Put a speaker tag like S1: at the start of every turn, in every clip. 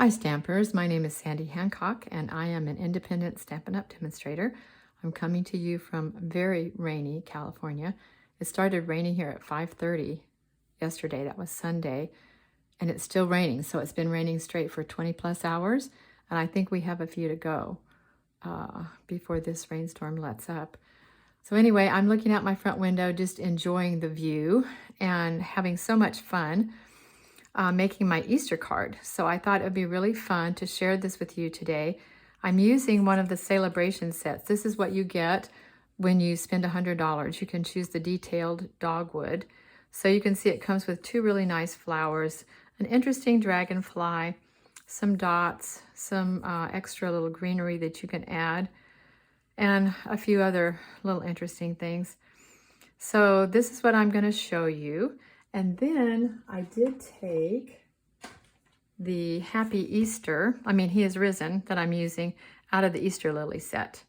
S1: Hi Stampers, my name is Sandy Hancock and I am an independent Stampin' Up! Demonstrator. I'm coming to you from very rainy California. It started raining here at 5:30 yesterday, that was Sunday, and it's still raining, so it's been raining straight for 20 plus hours, and I think we have a few to go before this rainstorm lets up. So anyway, I'm looking out my front window, just enjoying the view and having so much fun. Making my Easter card. So I thought it would be really fun to share this with you today. I'm using one of the celebration sets. This is what you get when you spend $100. You can choose the detailed Dogwood. So you can see it comes with two really nice flowers, an interesting dragonfly, some dots, some extra little greenery that you can add, and a few other little interesting things. So this is what I'm going to show you. And then I did take the Happy Easter, He is Risen, that I'm using out of the Easter Lily set.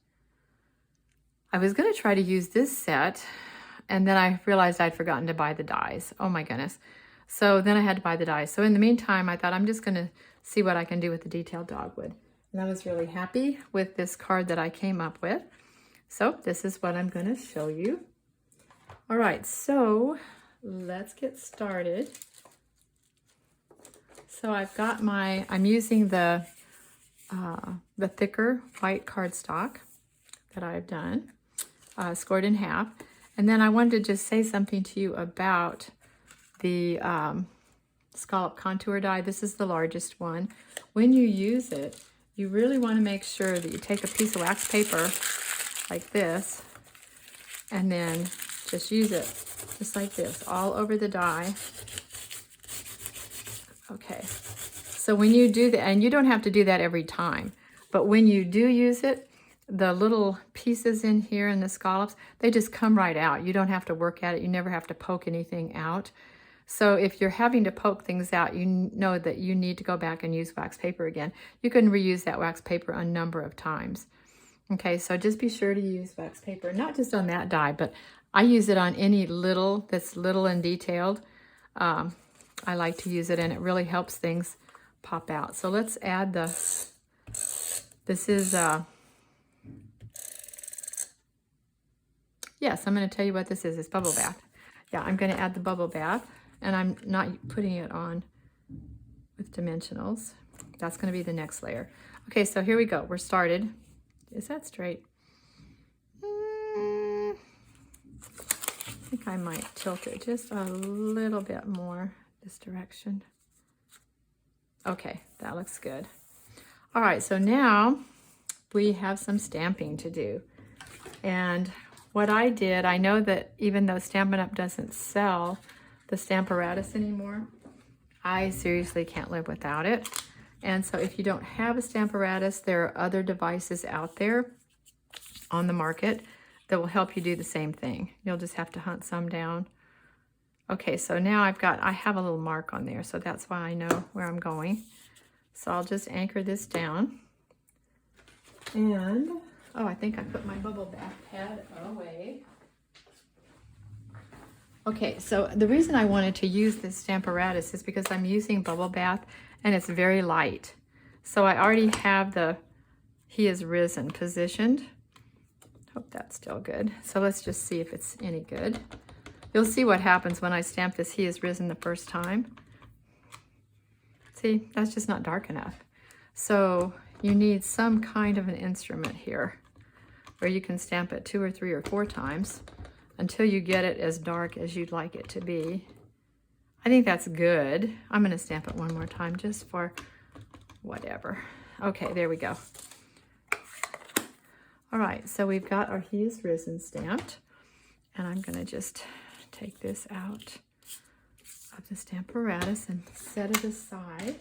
S1: I was going to try to use this set, and then I realized I'd forgotten to buy the dies. Oh my goodness. So then I had to buy the dies. So in the meantime, I thought I'm just going to see what I can do with the detailed Dogwood. And I was really happy with this card that I came up with. So this is what I'm going to show you. All right, so let's get started. So I've got I'm using the thicker white cardstock that I've done, scored in half. And then I wanted to just say something to you about the Scallop Contour Die. This is the largest one. When you use it, you really want to make sure that you take a piece of wax paper like this and then just use it just like this all over the die. Okay, so when you do that, and you don't have to do that every time, but when you do use it, the little pieces in here and the scallops, they just come right out. You don't have to work at it. You never have to poke anything out. So if you're having to poke things out, you know that you need to go back and use wax paper again. You can reuse that wax paper a number of times. Okay, so just be sure to use wax paper, not just on that die, but I use it on any that's little and detailed. I like to use it, and it really helps things pop out. So let's add this is, yes, I'm going to tell you what this is. It's bubble bath. Yeah, I'm going to add the bubble bath, and I'm not putting it on with dimensionals. That's going to be the next layer. Okay, so here we go. We're started. Is that straight? I think I might tilt it just a little bit more this direction. Okay, that looks good. All right, so now we have some stamping to do. And what I did, I know that even though Stampin' Up! Doesn't sell the Stamparatus anymore, I seriously can't live without it. And so if you don't have a Stamparatus, there are other devices out there on the market that will help you do the same thing. You'll just have to hunt some down. Okay, so now I have a little mark on there, so that's why I know where I'm going. So I'll just anchor this down. And, oh, I think I put my bubble bath pad away. Okay, so the reason I wanted to use this Stamparatus is because I'm using bubble bath and it's very light. So I already have the He is Risen positioned. Hope that's still good. So let's just see if it's any good. You'll see what happens when I stamp this He is Risen the first time. See, that's just not dark enough. So you need some kind of an instrument here where you can stamp it 2 or 3 or 4 times until you get it as dark as you'd like it to be. I think that's good. I'm going to stamp it one more time just for whatever. Okay, there we go. All right, so we've got our He is Risen stamped, and I'm going to just take this out of the Stamparatus and set it aside.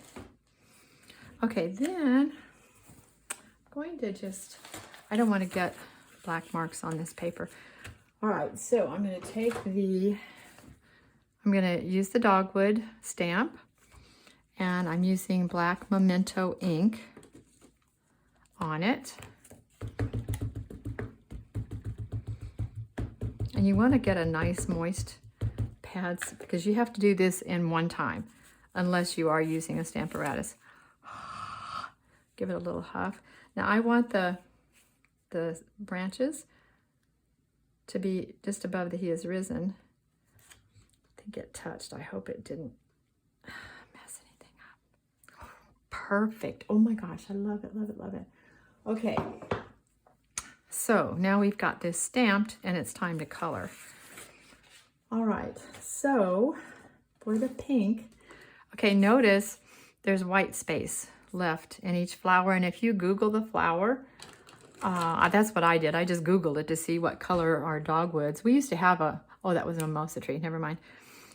S1: Okay, then I'm going to just, I don't want to get black marks on this paper. All right, so I'm going to take I'm going to use the Dogwood stamp, and I'm using black Memento ink on it. And you want to get a nice moist pads because you have to do this in one time unless you are using a Stamparatus. give it a little huff. Now I want the branches to be just above the He Is Risen. I think it touched. I hope it didn't mess anything up. Perfect. Oh my gosh, I love it, love it, love it. Okay, so now we've got this stamped and it's time to color. All right, so for the pink, okay, notice there's white space left in each flower, and if you Google the flower, that's what I did. I just Googled it to see what color are dogwoods. We used to have oh, that was a mimosa tree, never mind.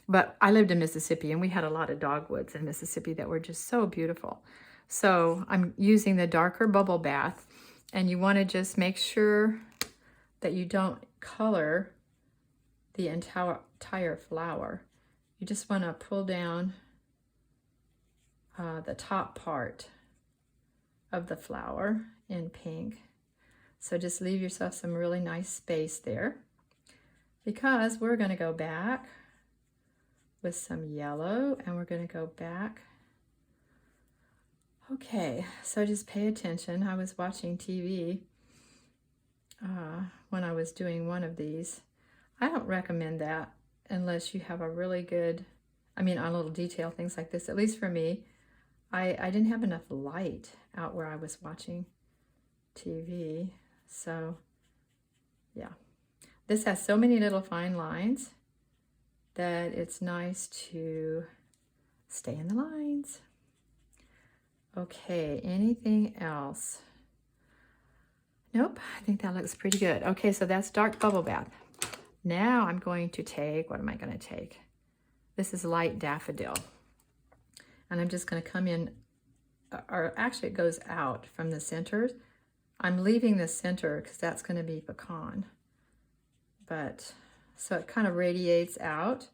S1: But I lived in Mississippi, and we had a lot of dogwoods in Mississippi that were just so beautiful. So I'm using the darker bubble bath, and you want to just make sure that you don't color the entire flower. You just want to pull down the top part of the flower in pink. So just leave yourself some really nice space there, because we're going to go back with some yellow, and we're going to go back. Okay, so just pay attention. I was watching TV when I was doing one of these. I don't recommend that unless you have a really good, on little detail, things like this. At least for me, I didn't have enough light out where I was watching TV. So yeah, this has so many little fine lines that it's nice to stay in the lines. Okay, anything else? Nope, I think that looks pretty good. Okay, so that's dark bubble bath. Now I'm going to take, what am I going to take? This is light daffodil. And I'm just going to come in, or actually it goes out from the center. I'm leaving the center because that's going to be pecan. But, so it kind of radiates out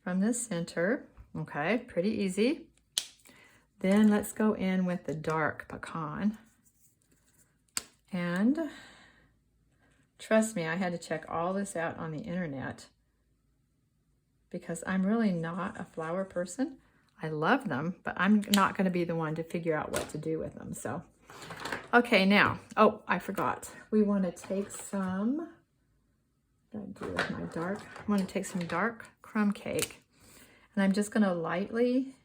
S1: from the center. Okay, pretty easy. Then let's go in with the dark pecan. And trust me, I had to check all this out on the internet because I'm really not a flower person. I love them, but I'm not going to be the one to figure out what to do with them. So, okay, now, oh, I forgot. We want to take some, what do I do with my dark? I want to take some dark crumb cake, and I'm just going to lightly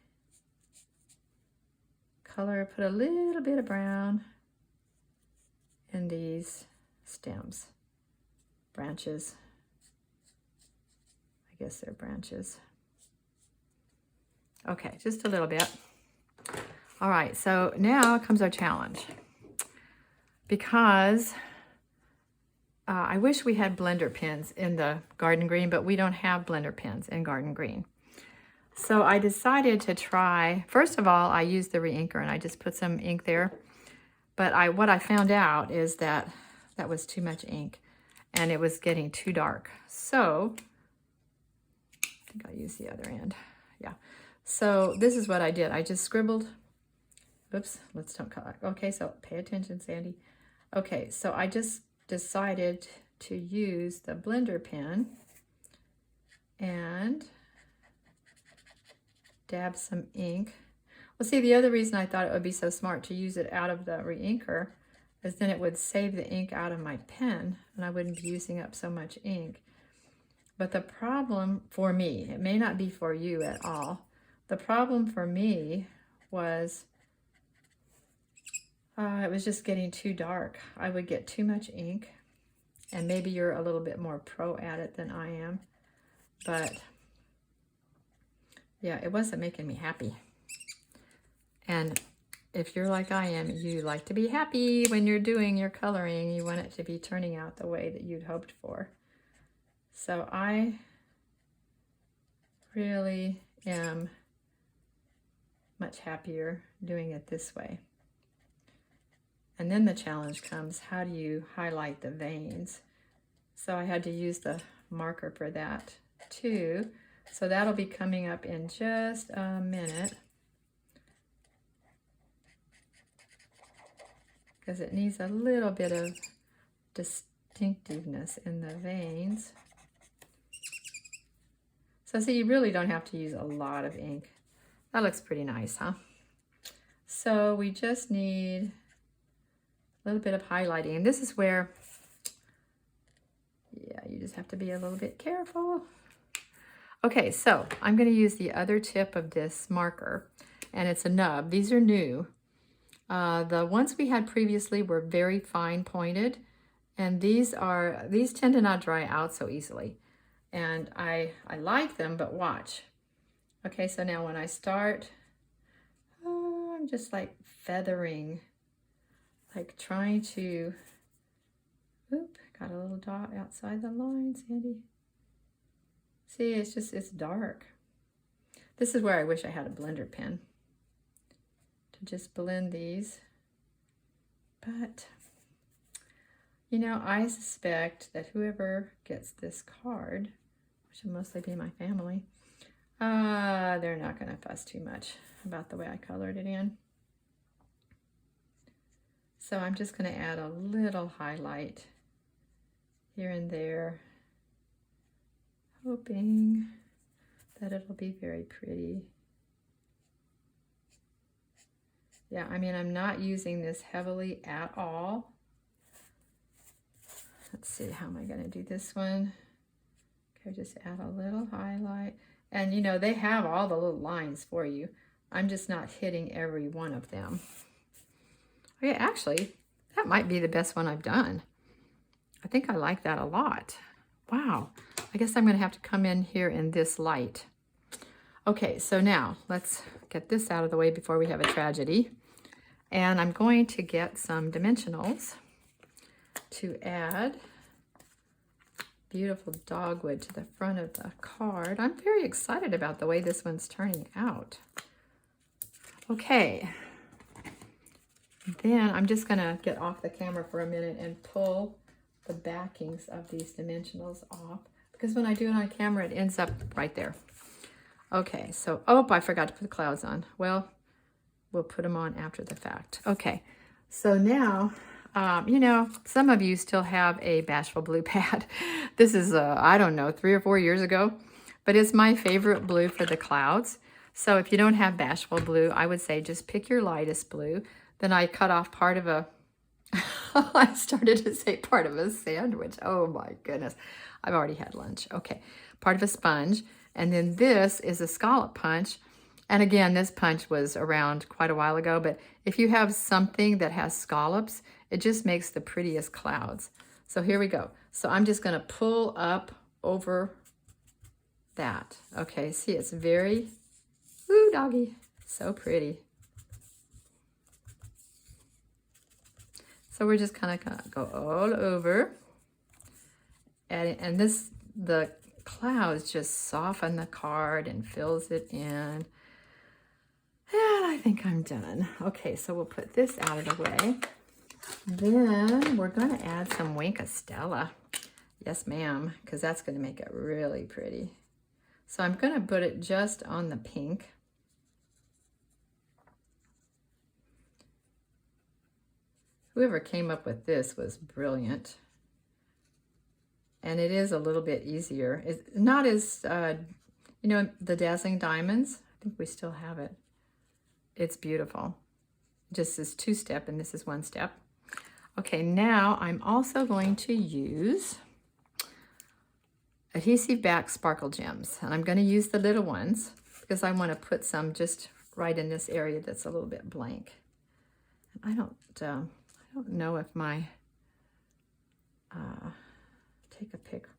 S1: color, put a little bit of brown in these stems, branches. I guess they're branches. Okay, just a little bit. All right, so now comes our challenge. Because I wish we had blender pens in the garden green, but we don't have blender pens in garden green. So I decided to try, first of all, I used the reinker and I just put some ink there. But what I found out is that that was too much ink and it was getting too dark. So I think I'll use the other end. Yeah. So this is what I did. I just scribbled. Oops, let's don't color. Okay, so pay attention, Sandy. Okay, so I just decided to use the blender pen and dab some ink. Well, see, the other reason I thought it would be so smart to use it out of the reinker is then it would save the ink out of my pen and I wouldn't be using up so much ink. But the problem for me, it may not be for you at all, the problem for me was it was just getting too dark. I would get too much ink, and maybe you're a little bit more pro at it than I am, but yeah, it wasn't making me happy. And if you're like I am, you like to be happy when you're doing your coloring. You want it to be turning out the way that you'd hoped for. So I really am much happier doing it this way. And then the challenge comes, how do you highlight the veins? So I had to use the marker for that too. So that'll be coming up in just a minute, because it needs a little bit of distinctiveness in the veins. So see, you really don't have to use a lot of ink. That looks pretty nice, huh? So we just need a little bit of highlighting. And this is where, yeah, you just have to be a little bit careful. Okay, so I'm going to use the other tip of this marker, and it's a nub. These are new. The ones we had previously were very fine pointed, and these tend to not dry out so easily. And I like them, but watch. Okay, so now when I start, I'm just like feathering, like trying to, oop, got a little dot outside the line, Sandy. See, it's dark. This is where I wish I had a blender pen to just blend these. But, you know, I suspect that whoever gets this card, which will mostly be my family, they're not going to fuss too much about the way I colored it in. So I'm just going to add a little highlight here and there, hoping that it'll be very pretty. Yeah, I mean, I'm not using this heavily at all. Let's see, how am I going to do this one? Okay, just add a little highlight. And you know, they have all the little lines for you. I'm just not hitting every one of them. Okay, actually, that might be the best one I've done. I think I like that a lot. Wow, I guess I'm going to have to come in here in this light. Okay, so now let's get this out of the way before we have a tragedy. And I'm going to get some dimensionals to add beautiful dogwood to the front of the card. I'm very excited about the way this one's turning out. Okay, then I'm just gonna get off the camera for a minute and pull the backings of these dimensionals off, because when I do it on camera, it ends up right there. Okay, so, oh, I forgot to put the clouds on. Well, we'll put them on after the fact. Okay, so now, you know, some of you still have a Bashful Blue pad. This is, I don't know, 3 or 4 years ago, but it's my favorite blue for the clouds. So if you don't have Bashful Blue, I would say just pick your lightest blue. Then I cut off part of a, I started to say part of a sandwich. Oh my goodness. I've already had lunch. Okay, part of a sponge. And then this is a scallop punch. And again, this punch was around quite a while ago, but if you have something that has scallops, it just makes the prettiest clouds. So here we go. So I'm just gonna pull up over that. Okay, see, it's very, ooh, doggy, so pretty. So we're just kind of gonna go all over. And this, the clouds just soften the card and fills it in. And I think I'm done. Okay, so we'll put this out of the way. Then we're gonna add some Wink of Stella. Yes, ma'am, because that's gonna make it really pretty. So I'm gonna put it just on the pink. Whoever came up with this was brilliant. And it is a little bit easier. It's not as, you know, the Dazzling Diamonds, I think we still have it. It's beautiful. Just this 2-step and this is 1-step. Okay, now I'm also going to use Adhesive Back Sparkle Gems. And I'm going to use the little ones because I want to put some just right in this area that's a little bit blank. I don't know if my take a pick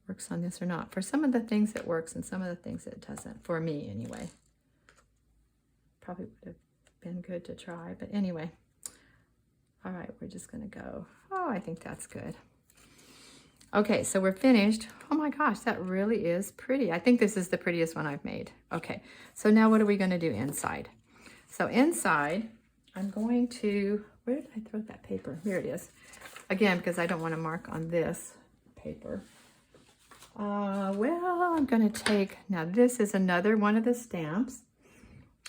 S1: works on this or not. For some of the things it works and some of the things it doesn't. For me, anyway. Probably would have been good to try, but anyway. All right, we're just gonna go. Oh, I think that's good. Okay, so we're finished. Oh my gosh, that really is pretty. I think this is the prettiest one I've made. Okay, so now what are we gonna do inside? So inside, I'm going to, where did I throw that paper? Here it is. Again, because I don't want to mark on this paper. Well, I'm going to take, now this is another one of the stamps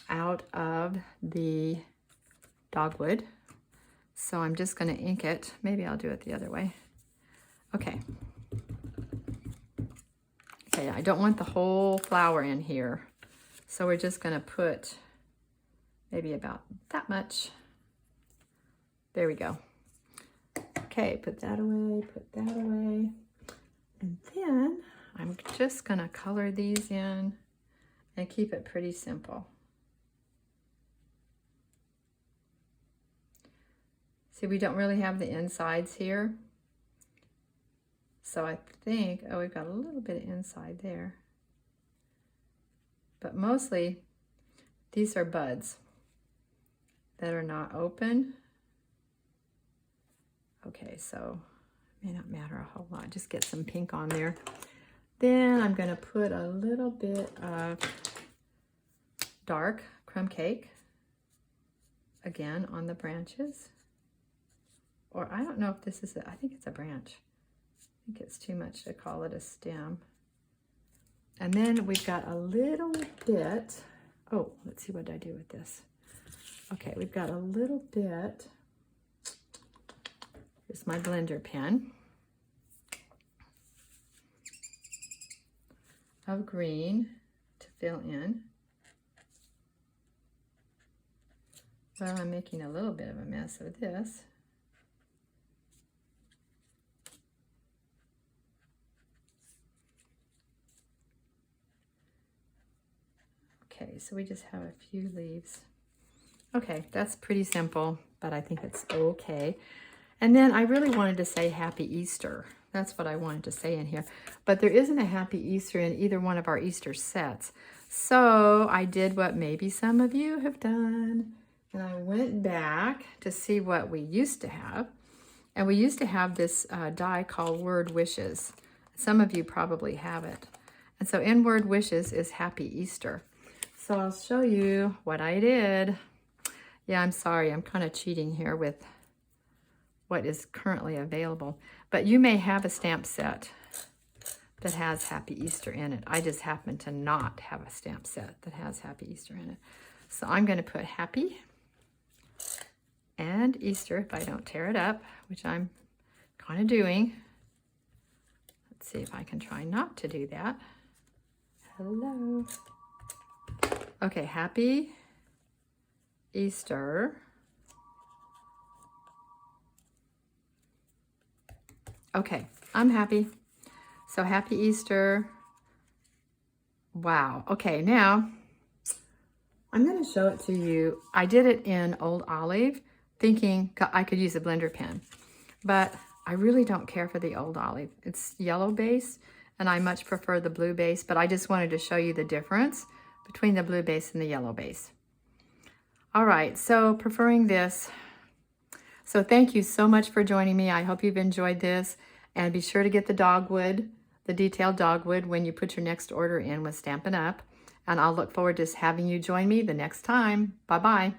S1: out of the Dogwood. So I'm just going to ink it. Maybe I'll do it the other way. Okay. Okay, I don't want the whole flower in here. So we're just going to put maybe about that much. There we go. Okay, put that away, put that away. And then I'm just gonna color these in and keep it pretty simple. See, we don't really have the insides here. So I think, oh, we've got a little bit of inside there. But mostly, these are buds that are not open. Okay, so it may not matter a whole lot. Just get some pink on there. Then I'm gonna put a little bit of dark crumb cake, again, on the branches. Or I don't know if this is, I think it's a branch. I think it's too much to call it a stem. And then we've got a little bit, oh, let's see what I do with this. Okay, we've got a little bit, here's my blender pen, of green to fill in. Well, I'm making a little bit of a mess of this. Okay, so we just have a few leaves. Okay, that's pretty simple, but I think it's okay. And then I really wanted to say Happy Easter. That's what I wanted to say in here. But there isn't a Happy Easter in either one of our Easter sets. So I did what maybe some of you have done. And I went back to see what we used to have. And we used to have this die called Word Wishes. Some of you probably have it. And so in Word Wishes is Happy Easter. So I'll show you what I did. Yeah, I'm sorry, I'm kind of cheating here with what is currently available. But you may have a stamp set that has Happy Easter in it. I just happen to not have a stamp set that has Happy Easter in it. So I'm going to put Happy and Easter if I don't tear it up, which I'm kind of doing. Let's see if I can try not to do that. Hello. Okay, Happy Easter. Okay, I'm happy. So Happy Easter. Wow. Okay, now I'm going to show it to you. I did it in Old Olive, thinking I could use a blender pen, but I really don't care for the Old Olive. It's yellow base, and I much prefer the blue base, but I just wanted to show you the difference between the blue base and the yellow base. All right, so preferring this. So thank you so much for joining me. I hope you've enjoyed this, and be sure to get the Dogwood, the detailed Dogwood, when you put your next order in with Stampin' Up! And I'll look forward to having you join me the next time. Bye-bye.